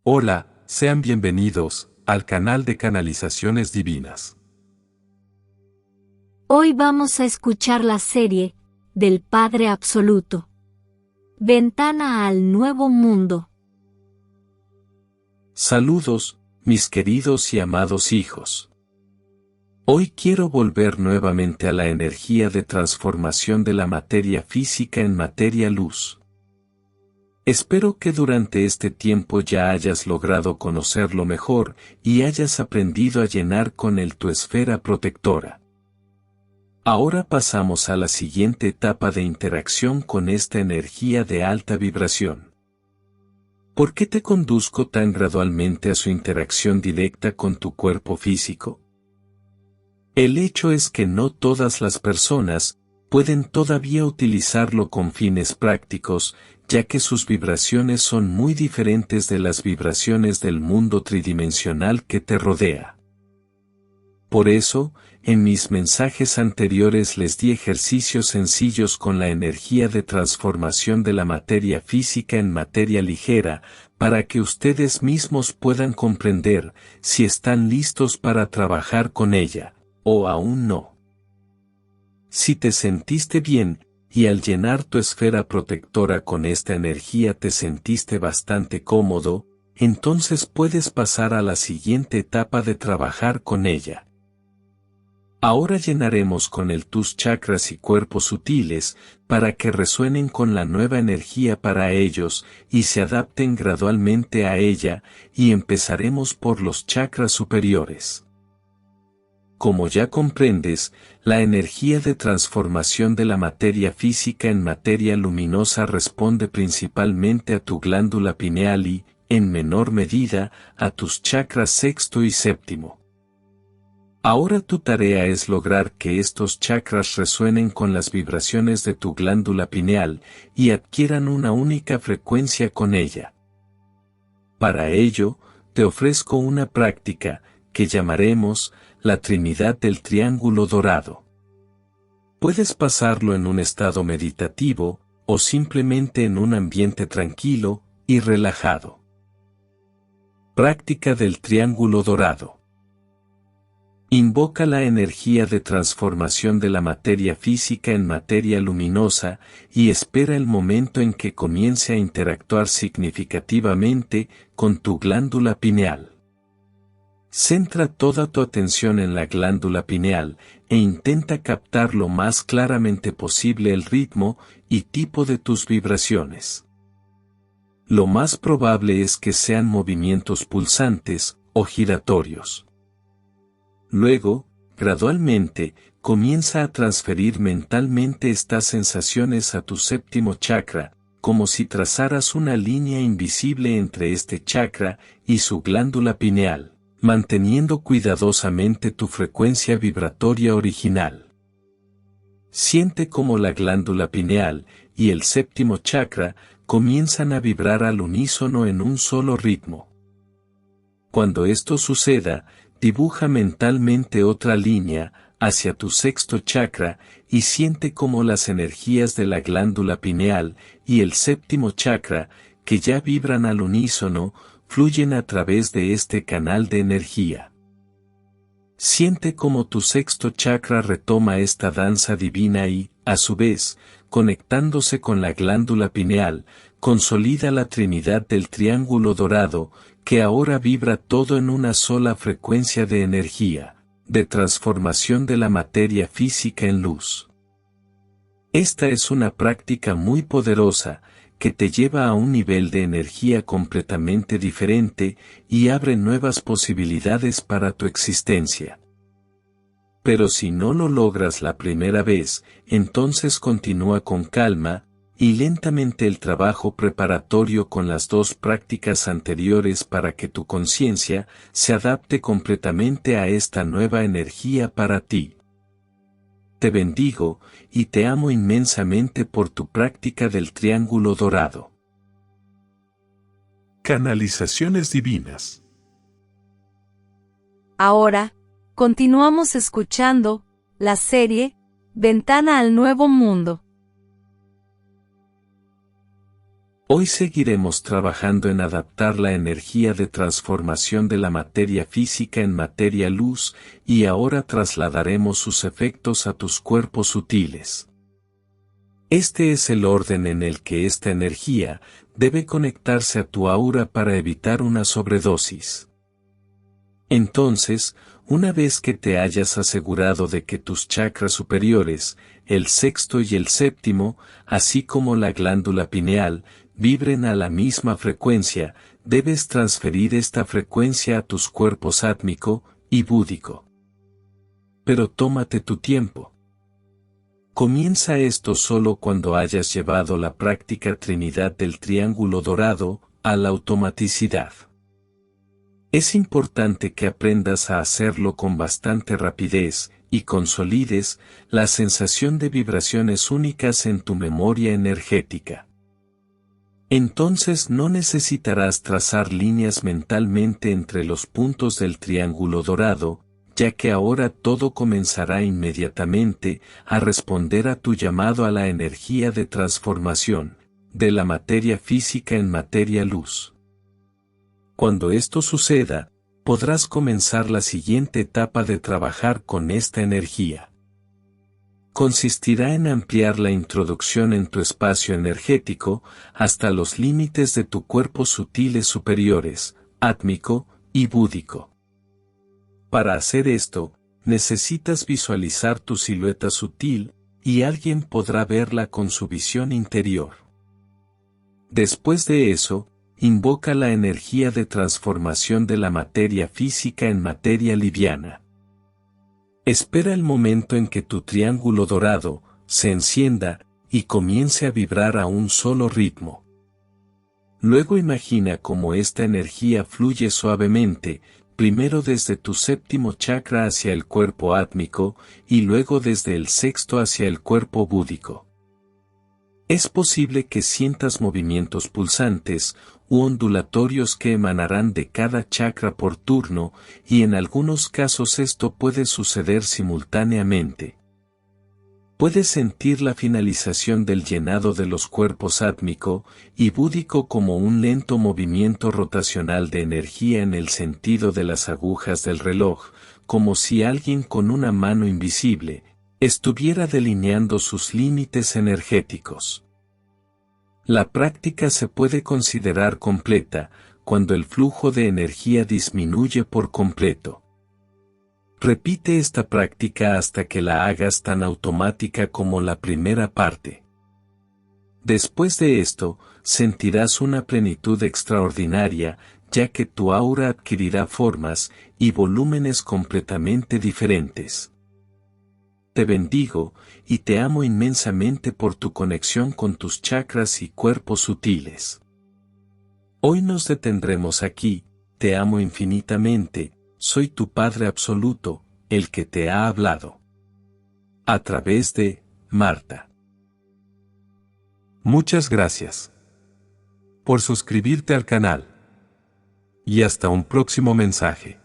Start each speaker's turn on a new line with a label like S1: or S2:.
S1: Hola, sean bienvenidos al canal de Canalizaciones Divinas.
S2: Hoy vamos a escuchar la serie del Padre Absoluto. Ventana al Nuevo Mundo.
S1: Saludos, mis queridos y amados hijos. Hoy quiero volver nuevamente a la energía de transformación de la materia física en materia luz. Espero que durante este tiempo ya hayas logrado conocerlo mejor y hayas aprendido a llenar con él tu esfera protectora. Ahora pasamos a la siguiente etapa de interacción con esta energía de alta vibración. ¿Por qué te conduzco tan gradualmente a su interacción directa con tu cuerpo físico? El hecho es que no todas las personas pueden todavía utilizarlo con fines prácticos, ya que sus vibraciones son muy diferentes de las vibraciones del mundo tridimensional que te rodea. Por eso, en mis mensajes anteriores les di ejercicios sencillos con la energía de transformación de la materia física en materia ligera, para que ustedes mismos puedan comprender si están listos para trabajar con ella, o aún no. Si te sentiste bien, y al llenar tu esfera protectora con esta energía te sentiste bastante cómodo, entonces puedes pasar a la siguiente etapa de trabajar con ella. Ahora llenaremos con él tus chakras y cuerpos sutiles, para que resuenen con la nueva energía para ellos, y se adapten gradualmente a ella, y empezaremos por los chakras superiores. Como ya comprendes, la energía de transformación de la materia física en materia luminosa responde principalmente a tu glándula pineal y, en menor medida, a tus chakras sexto y séptimo. Ahora tu tarea es lograr que estos chakras resuenen con las vibraciones de tu glándula pineal y adquieran una única frecuencia con ella. Para ello, te ofrezco una práctica, que llamaremos la Trinidad del Triángulo Dorado. Puedes pasarlo en un estado meditativo, o simplemente en un ambiente tranquilo y relajado. Práctica del Triángulo Dorado. Invoca la energía de transformación de la materia física en materia luminosa y espera el momento en que comience a interactuar significativamente con tu glándula pineal. Centra toda tu atención en la glándula pineal e intenta captar lo más claramente posible el ritmo y tipo de tus vibraciones. Lo más probable es que sean movimientos pulsantes o giratorios. Luego, gradualmente, comienza a transferir mentalmente estas sensaciones a tu séptimo chakra, como si trazaras una línea invisible entre este chakra y su glándula pineal, manteniendo cuidadosamente tu frecuencia vibratoria original. Siente cómo la glándula pineal y el séptimo chakra comienzan a vibrar al unísono en un solo ritmo. Cuando esto suceda, dibuja mentalmente otra línea hacia tu sexto chakra y siente cómo las energías de la glándula pineal y el séptimo chakra, que ya vibran al unísono, fluyen a través de este canal de energía. Siente cómo tu sexto chakra retoma esta danza divina y, a su vez, conectándose con la glándula pineal, consolida la Trinidad del Triángulo Dorado, que ahora vibra todo en una sola frecuencia de energía, de transformación de la materia física en luz. Esta es una práctica muy poderosa, que te lleva a un nivel de energía completamente diferente y abre nuevas posibilidades para tu existencia. Pero si no lo logras la primera vez, entonces continúa con calma, y lentamente el trabajo preparatorio con las dos prácticas anteriores para que tu conciencia se adapte completamente a esta nueva energía para ti. Te bendigo, y te amo inmensamente por tu práctica del Triángulo Dorado. Canalizaciones Divinas.
S2: Ahora, continuamos escuchando la serie Ventana al Nuevo Mundo.
S1: Hoy seguiremos trabajando en adaptar la energía de transformación de la materia física en materia luz, y ahora trasladaremos sus efectos a tus cuerpos sutiles. Este es el orden en el que esta energía debe conectarse a tu aura para evitar una sobredosis. Entonces, una vez que te hayas asegurado de que tus chakras superiores, el sexto y el séptimo, así como la glándula pineal, vibren a la misma frecuencia, debes transferir esta frecuencia a tus cuerpos átmico y búdico. Pero tómate tu tiempo. Comienza esto solo cuando hayas llevado la práctica Trinidad del Triángulo Dorado a la automaticidad. Es importante que aprendas a hacerlo con bastante rapidez y consolides la sensación de vibraciones únicas en tu memoria energética. Entonces no necesitarás trazar líneas mentalmente entre los puntos del triángulo dorado, ya que ahora todo comenzará inmediatamente a responder a tu llamado a la energía de transformación, de la materia física en materia luz. Cuando esto suceda, podrás comenzar la siguiente etapa de trabajar con esta energía. Consistirá en ampliar la introducción en tu espacio energético hasta los límites de tu cuerpo sutiles superiores, átmico y búdico. Para hacer esto, necesitas visualizar tu silueta sutil, y alguien podrá verla con su visión interior. Después de eso, invoca la energía de transformación de la materia física en materia liviana. Espera el momento en que tu triángulo dorado se encienda y comience a vibrar a un solo ritmo. Luego imagina cómo esta energía fluye suavemente, primero desde tu séptimo chakra hacia el cuerpo átmico y luego desde el sexto hacia el cuerpo búdico. Es posible que sientas movimientos pulsantes u ondulatorios que emanarán de cada chakra por turno, y en algunos casos esto puede suceder simultáneamente. Puedes sentir la finalización del llenado de los cuerpos átmico y búdico como un lento movimiento rotacional de energía en el sentido de las agujas del reloj, como si alguien con una mano invisible estuviera delineando sus límites energéticos. La práctica se puede considerar completa cuando el flujo de energía disminuye por completo. Repite esta práctica hasta que la hagas tan automática como la primera parte. Después de esto, sentirás una plenitud extraordinaria, ya que tu aura adquirirá formas y volúmenes completamente diferentes. Te bendigo, y te amo inmensamente por tu conexión con tus chakras y cuerpos sutiles. Hoy nos detendremos aquí, te amo infinitamente, soy tu Padre Absoluto, el que te ha hablado. A través de Marta. Muchas gracias por suscribirte al canal. Y hasta un próximo mensaje.